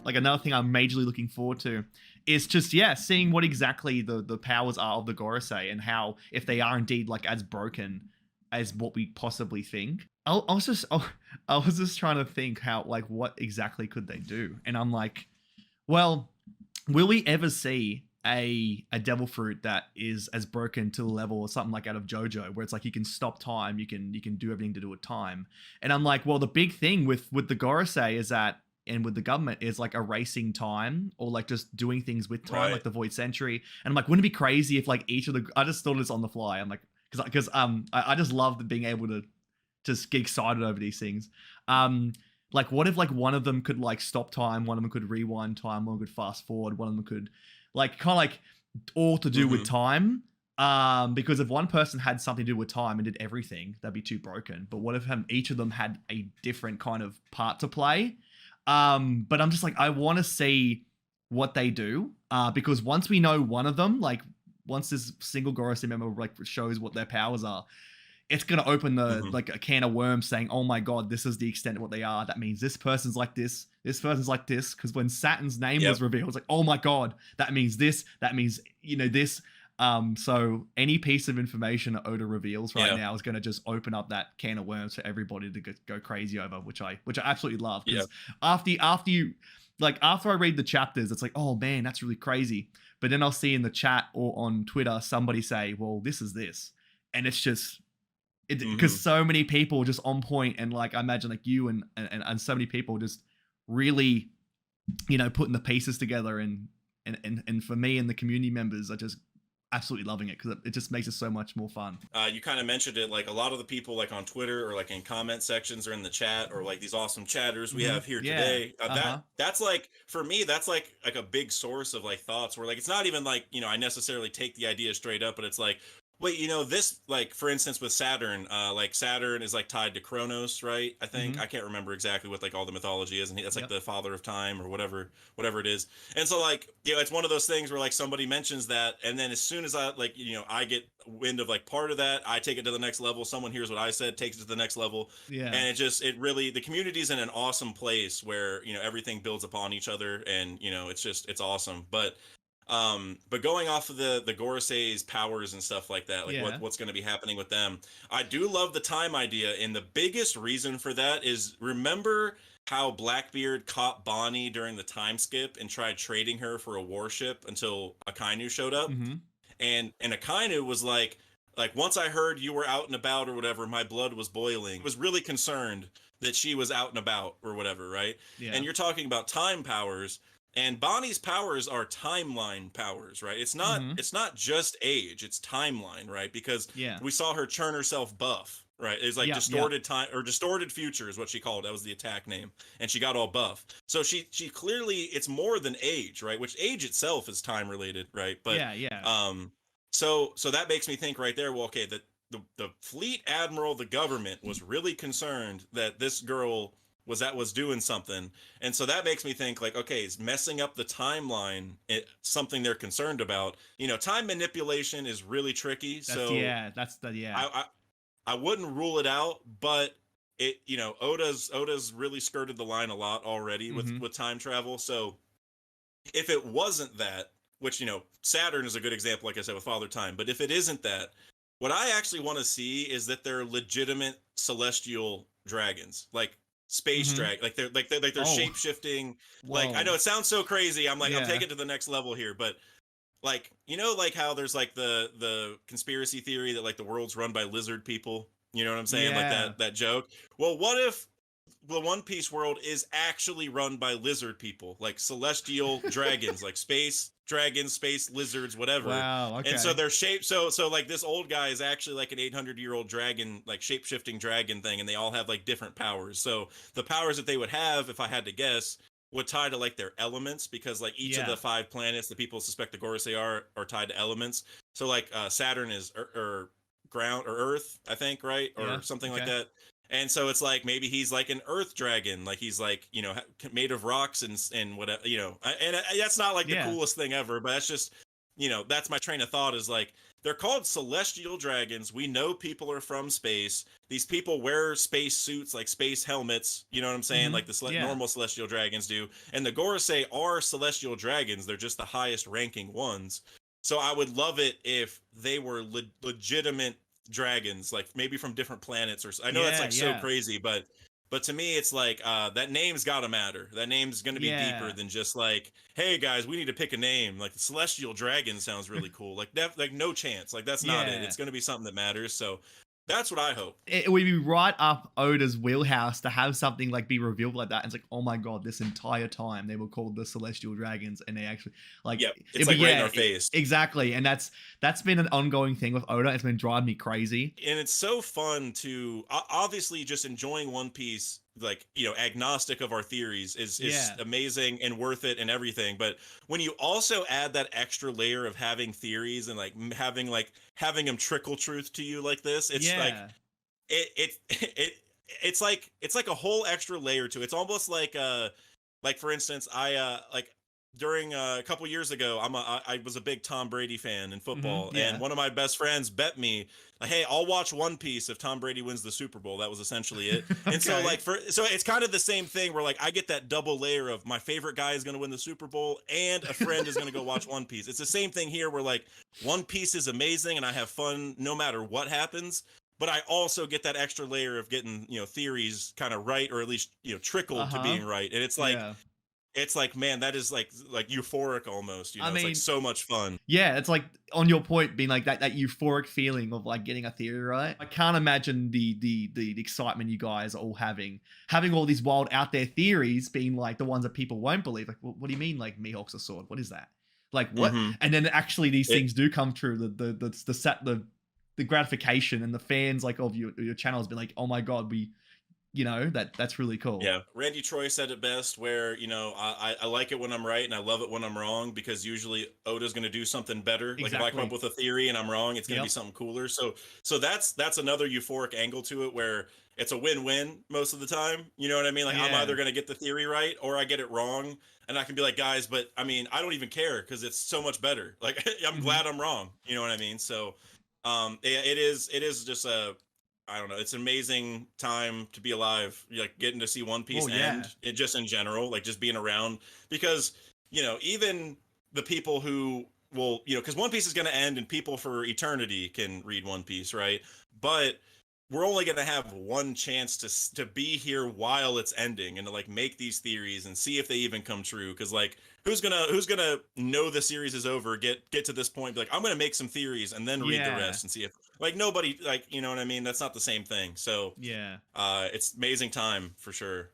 like another thing I'm majorly looking forward to is just seeing what exactly the powers are of the Gorosei and how if they are indeed like as broken as what we possibly think. I was just trying to think how like what exactly could they do, and I'm like, well, will we ever see a devil fruit that is as broken to the level or something like out of JoJo, where it's like you can stop time, you can do everything to do with time? And I'm like, well, the big thing with the Gorosei is that, and with the government, is like erasing time or like just doing things with time, like the Void Century. And I'm like, wouldn't it be crazy if like each of the, I just thought of this on the fly. I'm like, because I just love being able to just get excited over these things. Like what if like one of them could like stop time, one of them could rewind time, one could fast forward, one of them could like kind of like all to do with time. Because if one person had something to do with time and did everything, that'd be too broken. But what if each of them had a different kind of part to play? But I'm just like, I want to see what they do. Because once we know one of them, like once this single Gorosei member like shows what their powers are, it's going to open the like a can of worms saying, oh my god, this is the extent of what they are. That means this person's like this person's like this. Because when Saturn's name was revealed, it's like, oh my god, that means this, that means this. So any piece of information that Oda reveals right now is going to just open up that can of worms for everybody to go crazy over, which I absolutely love. Because after I read the chapters, it's like, oh man, that's really crazy. But then I'll see in the chat or on Twitter somebody say, well, this is this, and it's just because so many people are just on point, and like I imagine like you and so many people just really putting the pieces together, and for me and the community members are just absolutely loving it because it just makes it so much more fun. You kind of mentioned it, like a lot of the people like on Twitter or like in comment sections or in the chat or like these awesome chatters we have here today. That's like, for me, that's like a big source of like thoughts where like it's not even like I necessarily take the idea straight up, but it's like, wait, this, like, for instance, with Saturn, like Saturn is like tied to Kronos, right? I think I can't remember exactly what like all the mythology is, and that's like the father of time or whatever it is. And so like, it's one of those things where like somebody mentions that, and then as soon as I like, I get wind of like part of that, I take it to the next level. Someone hears what I said, takes it to the next level. And it really, the community's in an awesome place where, everything builds upon each other, and, it's awesome. But going off of the Gorosei's powers and stuff like that, like what's going to be happening with them, I do love the time idea, and the biggest reason for that is, remember how Blackbeard caught Bonnie during the time skip and tried trading her for a warship until Akainu showed up, and Akainu was like once I heard you were out and about or whatever, my blood was boiling. I was really concerned that she was out and about or whatever, right? And you're talking about time powers. And Bonnie's powers are timeline powers, right? It's not just age, it's timeline, right? Because we saw her churn herself buff, right? It's like distorted time, or distorted future is what she called it. That was the attack name. And she got all buff. So she clearly, it's more than age, right? Which age itself is time related, right? But so that makes me think right there, well, okay, the fleet admiral, the government was really concerned that this girl was doing something, and so that makes me think like, okay, is messing up the timeline something they're concerned about? Time manipulation is really tricky. I wouldn't rule it out, but it Oda's really skirted the line a lot already with time travel. So if it wasn't that, which Saturn is a good example, like I said, with Father Time, but if it isn't that, what I actually want to see is that they're legitimate celestial dragons, like space drag, like they're shape shifting. Like, I know it sounds so crazy. I'm like, I'm taking it to the next level here, but like, like how there's like the conspiracy theory that like the world's run by lizard people. You know what I'm saying? Like that joke. Well, what if the One Piece world is actually run by lizard people, like celestial dragons, like space dragons, space lizards, whatever. Wow. Okay. And so they're shaped. So like this old guy is actually like an 800-year-old dragon, like shape-shifting dragon thing, and they all have like different powers. So the powers that they would have, if I had to guess, would tie to like their elements, because like each of the 5 planets that people suspect the Gorosei are tied to elements. So like Saturn is or ground or Earth, I think, right? Or something like that. And so it's like, maybe he's like an earth dragon, like he's like, made of rocks and whatever, and that's not like the coolest thing ever, but that's just, that's my train of thought, is like, they're called celestial dragons. We know people are from space. These people wear space suits, like space helmets. You know what I'm saying? Like the Yeah. normal celestial dragons do. And the Gorosei are celestial dragons. They're just the highest ranking ones. So I would love it if they were legitimate dragons, like maybe from different planets. Or I know that's Yeah, like so yeah. crazy, but to me, it's like that name's got to matter. That name's going to be deeper Yeah. than just like, hey guys, we need to pick a name. Like the Celestial Dragon sounds really cool. Like like no chance. Like that's not it. Yeah. It's going to be something that matters. So that's what I hope. It would be right up Oda's wheelhouse to have something like be revealed like that. And it's like, oh my god, this entire time they were called the Celestial Dragons, and they actually like, Yep, it's like right in our face. Exactly, and that's been an ongoing thing with Oda. It's been driving me crazy, and it's so fun to obviously just enjoying One Piece, like, you know, agnostic of our theories is amazing and worth it and everything. But when you also add that extra layer of having theories and having them trickle truth to you like this, it's like it's like a whole extra layer to it. It's almost like for instance, I like during a couple years ago, I was a big Tom Brady fan in football, and one of my best friends bet me, like, hey, I'll watch One Piece if Tom Brady wins the Super Bowl. That was essentially it. Okay. And so so it's kind of the same thing where like I get that double layer of my favorite guy is going to win the Super Bowl and a friend is going to go watch One Piece. It's the same thing here where like One Piece is amazing and I have fun no matter what happens. But I also get that extra layer of getting, you know, theories kind of right, or at least, you know, trickled to being right. And it's like, man, that is like euphoric almost, you know. It's like so much fun. Yeah, it's like on your point being like that euphoric feeling of like getting a theory right. I can't imagine the excitement you guys are all having all these wild out there theories being like the ones that people won't believe. Like, what do you mean like Mihawk's a sword? What is that? Like what? And then actually these things do come true. The gratification and the fans like of your channel has been like, oh my god, you know, that's really cool. Yeah, Randy Troy said it best, where, you know, I like it when I'm right and I love it when I'm wrong, because usually Oda's going to do something better. Like if I come up with a theory and I'm wrong, it's going to be something cooler. So that's another euphoric angle to it, where it's a win-win most of the time. You know what I mean? Like I'm either going to get the theory right or I get it wrong, and I can be like, guys, but I mean, I don't even care because it's so much better. Like I'm glad I'm wrong. You know what I mean? So it is just a, I don't know, it's an amazing time to be alive, like getting to see One Piece end, it just in general, like just being around, because, you know, even the people who will, you know, because One Piece is going to end and people for eternity can read One Piece, right? But we're only going to have one chance to be here while it's ending and to like make these theories and see if they even come true, because like who's gonna know the series is over, get to this point, be like, I'm gonna make some theories and then read the rest and see if, like, nobody, like, you know what I mean? That's not the same thing. So it's amazing time for sure.